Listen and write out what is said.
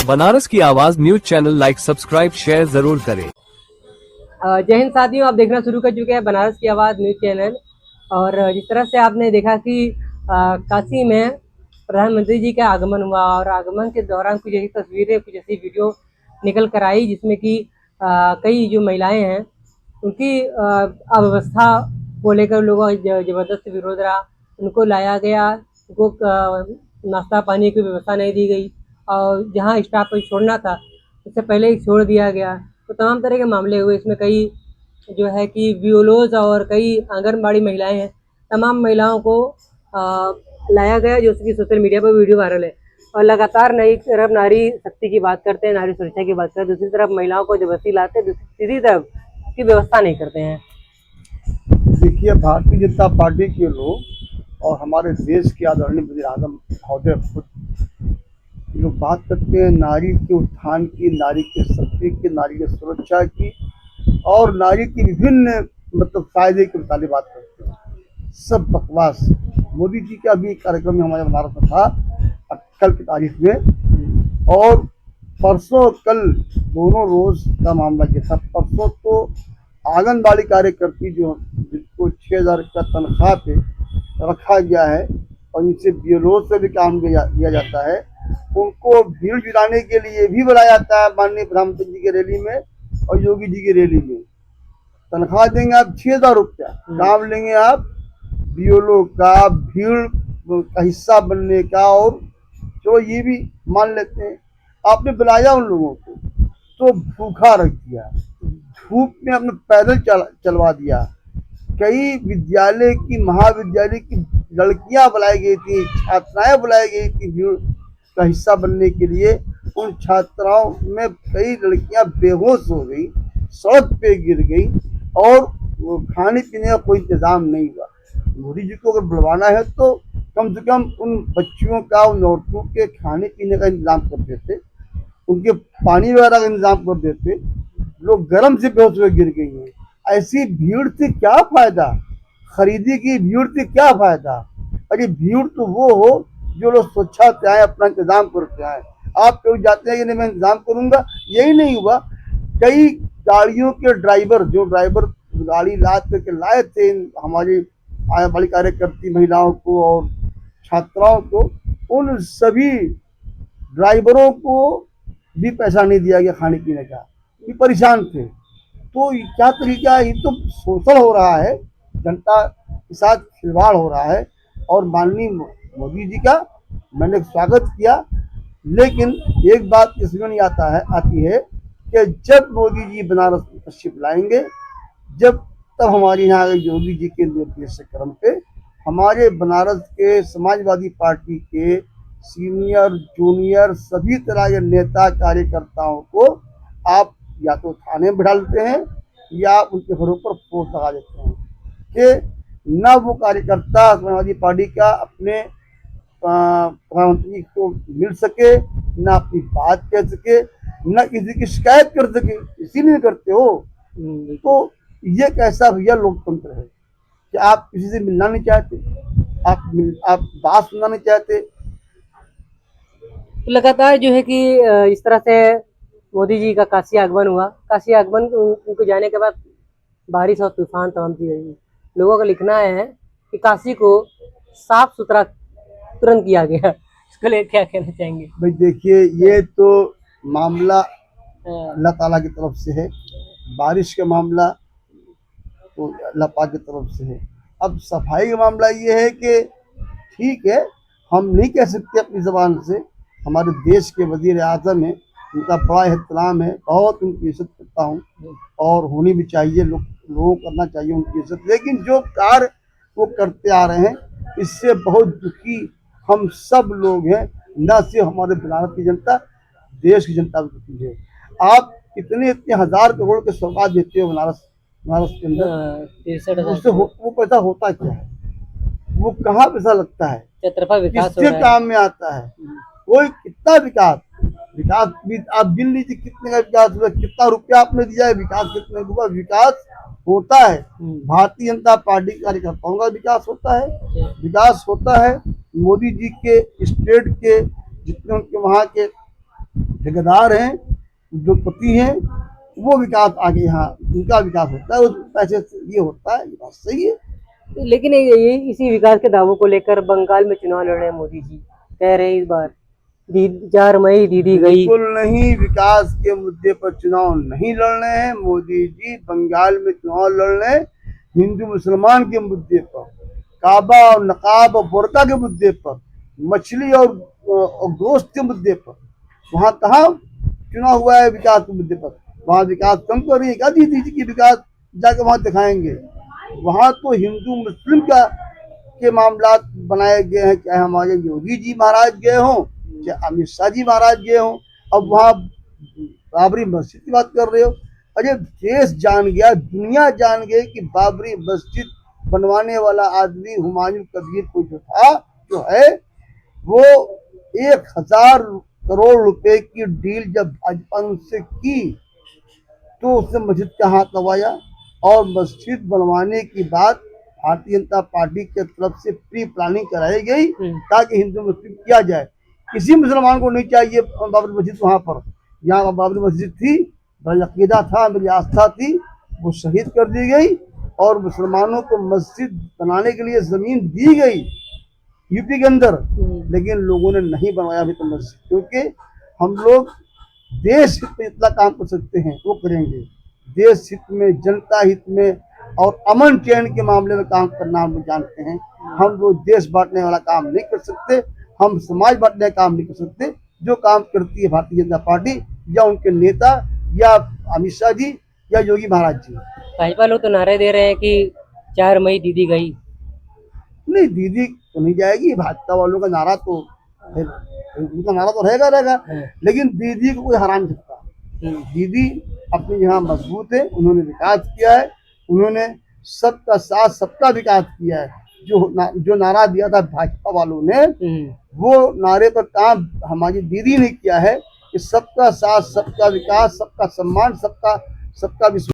बनारस की आवाज news channel like subscribe share जरूर करें। जय हिंद साथियों, आप देखना शुरू कर चुके हैं बनारस की आवाज़ न्यूज़ चैनल। और जिस तरह से आपने देखा कि काशी में प्रधानमंत्री जी का आगमन हुआ और आगमन के दौरान कुछ ऐसी तस्वीरें, कुछ ऐसी वीडियो निकल कर आई जिसमें कि कई जो महिलाएं हैं उनकी अव्यवस्था को लेकर लोगों का जबरदस्त विरोध रहा। उनको लाया गया, उनको नाश्ता पानी की व्यवस्था नहीं दी गई और जहाँ स्टाफ पर छोड़ना था उससे पहले ही छोड़ दिया गया। तो तमाम तरह के मामले हुए। इसमें कई जो है कि बियोलोज और कई आंगनबाड़ी महिलाएं हैं, तमाम महिलाओं को लाया गया, जो कि सोशल मीडिया पर वीडियो वायरल है। और लगातार नई तरफ नारी शक्ति की बात करते हैं, नारी सुरक्षा की बात करते हैं, दूसरी तरफ महिलाओं को जबरदस्ती लाते हैं, तीसरी तरफ की व्यवस्था नहीं करते हैं। देखिए, भारतीय जनता पार्टी के लोग और हमारे देश के आदरणीय वज़ीर-ए-आज़म महोदय खुद लोग बात करते हैं नारी के उत्थान की, नारी के शक्ति की, नारी की सुरक्षा की और नारी की विभिन्न फायदे के मुताबिक बात करते हैं। सब बकवास। मोदी जी का भी कार्यक्रम में हमारे बनारस में था कल की तारीख में, और परसों कल दोनों रोज का मामला ये था। परसों तो आंगनबाड़ी कार्यकर्ती जिनको 6,000 का तनख्वाह पे रखा गया है और इनसे बीएलओ से भी काम दिया जाता है, उनको भीड़ जुटाने के लिए भी बुलाया जाता है माननीय प्रधानमंत्री जी की रैली में और योगी जी की रैली में। तनख्वाह देंगे आप 6,000 रुपया, काम लेंगे आप बीएलओ का, भीड़ का हिस्सा बनने का। और चलो ये भी मान लेते हैं, आपने बुलाया उन लोगों को तो भूखा रख दिया, धूप में आपने पैदल चलवा दिया। कई विद्यालय की, महाविद्यालय की लड़कियां बुलाई गई थी, छात्राएं बुलाई गई थी भीड़ का हिस्सा बनने के लिए। उन छात्राओं में कई लड़कियां बेहोश हो गई, सड़क पे गिर गई और खाने पीने का कोई इंतजाम नहीं हुआ। मोदी जी को अगर बुलवाना है तो कम से कम उन बच्चियों का, उन औरतों के खाने पीने का इंतजाम कर देते, उनके पानी वगैरह का इंतजाम कर देते। लोग गर्म से बेहोश हुए गिर गई हैं। ऐसी भीड़ से क्या फायदा, खरीदी की भीड़ से क्या फायदा। अरे भीड़ तो वो हो जो लोग स्वच्छता से आए, अपना इंतजाम करके आए। आप क्यों जाते हैं कि नहीं मैं इंतजाम करूंगा, यही नहीं हुआ। कई गाड़ियों के ड्राइवर, जो ड्राइवर गाड़ी लाद करके लाए थे हमारी आंगनबाड़ी कार्यकर्ती महिलाओं को और छात्राओं को, उन सभी ड्राइवरों को भी पैसा नहीं दिया गया खाने पीने का, ये परेशान थे। तो क्या तरीका है, ये तो शोषण हो रहा है, जनता के साथ खिलवाड़ हो रहा है। और माननीय मोदी जी का मैंने स्वागत किया, लेकिन एक बात इसमें नहीं आती है कि जब मोदी जी बनारस में तशरीफ लाएंगे, तब हमारे यहाँ योगी जी के निर्देश क्रम पे हमारे बनारस के समाजवादी पार्टी के सीनियर, जूनियर, सभी तरह के नेता कार्यकर्ताओं को आप या तो थाने में बिठा लेते हैं या उनके घरों पर पोस्ट लगा देते हैं कि न वो कार्यकर्ता समाजवादी पार्टी का अपने प्रधानमंत्री को मिल सके, न अपनी बात कह सके, न किसी की शिकायत कर सके। इसीलिए करते हो। तो ये कैसा भैया लोकतंत्र है कि आप किसी से मिलना नहीं चाहते, आप बात सुनना नहीं चाहते। तो लगातार जो है कि इस तरह से मोदी जी का काशी आगमन हुआ। काशी आगमन उनको जाने के बाद बारिश और तूफान तमाम चीजें हुई। लोगों का लिखना है कि काशी को साफ सुथरा तुरंत किया गया। इसको लेकर क्या कहना चाहेंगे? भाई देखिए, ये तो मामला अल्लाह ताला की तरफ से है, बारिश का मामला तो अल्लाह पाक की तरफ से है। अब सफाई का मामला ये है कि ठीक है, हम नहीं कह सकते अपनी ज़बान से, हमारे देश के वज़ीर-ए-आज़म हैं, उनका बड़ा एहतराम है, बहुत उनकी इज़्ज़त करता हूँ और होनी भी चाहिए, लोगों को करना चाहिए उनकी इज़्ज़त। लेकिन जो कार्य वो करते आ रहे हैं, इससे बहुत दुखी हम सब लोग हैं, न सिर्फ हमारे बनारस की जनता, देश की जनता भी दुखी है। आप इतने हज़ार करोड़ के सौगात देते हो बनारस के अंदर, उससे वो पैसा होता क्या है, वो कहाँ पैसा लगता है, किसके काम में आता है, कोई कितना विकास भी आप गिन लीजिए, कितने का विकास हुआ, कितना रुपया आपने दिया है, विकास कितने हुआ। विकास होता है, भारतीय जनता पार्टी के कार्यकर्ताओं का विकास होता है, विकास होता है मोदी जी के स्टेट के जितने उनके वहाँ के ठेकेदार हैं, उद्योगपति हैं, वो विकास आगे यहाँ उनका विकास होता है, उस पैसे से ये होता है, ये बात सही है। लेकिन ये इसी विकास के दावों को लेकर बंगाल में चुनाव लड़ रहे हैं मोदी जी, कह रहे हैं इस बार 4 मई दीदी गई। बिल्कुल नहीं, विकास के मुद्दे पर चुनाव नहीं लड़ने हैं मोदी जी। बंगाल में चुनाव लड़ने हिंदू मुसलमान के मुद्दे पर, काबा और नकाब और बुर्का के मुद्दे पर, मछली और गोश्त के मुद्दे पर। वहाँ कहाँ चुनाव हुआ है विकास के मुद्दे पर? वहाँ विकास कम कर रही है क्या दीदी जी की विकास जाके वहाँ दिखाएंगे? वहाँ तो हिंदू मुस्लिम का के मामला बनाए गए हैं, चाहे हमारे योगी जी महाराज गए हों, चाहे अमित शाह जी महाराज गए हों। अब वहाँ बाबरी मस्जिद की बात कर रहे हो। अरे देश जान गया, दुनिया जान गई कि बाबरी मस्जिद बनवाने वाला आदमी हुमायूं कबीर को जो है वो 1000 करोड़ रुपए की डील जब भाजपा ने उससे की तो उसने मस्जिद का हाथ दबाया, और मस्जिद बनवाने की बात भारतीय जनता पार्टी की तरफ से प्री प्लानिंग कराई गई ताकि हिंदू मुस्लिम किया जाए। किसी मुसलमान को नहीं चाहिए बाबरी मस्जिद वहाँ पर। यहाँ बाबरी मस्जिद थी, मेरा अकीदा था, मेरी आस्था थी, वो शहीद कर दी गई और मुसलमानों को मस्जिद बनाने के लिए जमीन दी गई यूपी के अंदर, लेकिन लोगों ने नहीं बनवाया अभी तो मस्जिद। क्योंकि हम लोग देश हित में इतना काम कर सकते हैं वो करेंगे, देश हित में, जनता हित में और अमन चैन के मामले में काम करना हम जानते हैं। हम लोग देश बांटने वाला काम नहीं कर सकते, हम समाज बांटने का काम नहीं कर सकते। जो काम करती है भारतीय जनता पार्टी या उनके नेता या अमित शाह जी या योगी महाराज जी। भाजपा लोग तो नारे दे रहे हैं कि 4 मई दीदी गई। नहीं, दीदी तो नहीं जाएगी। भाजपा वालों का नारा तो उनका नारा तो रहेगा, लेकिन दीदी को कोई हरा नहीं सकता। दीदी अपनी यहाँ मजबूत है, उन्होंने विकास किया है, उन्होंने सबका साथ सबका विकास किया है। जो नारा दिया था भाजपा वालों ने, वो नारे पर काम हमारी दीदी ने किया है कि सबका साथ सबका विकास, सबका सम्मान, सबका विश्वास।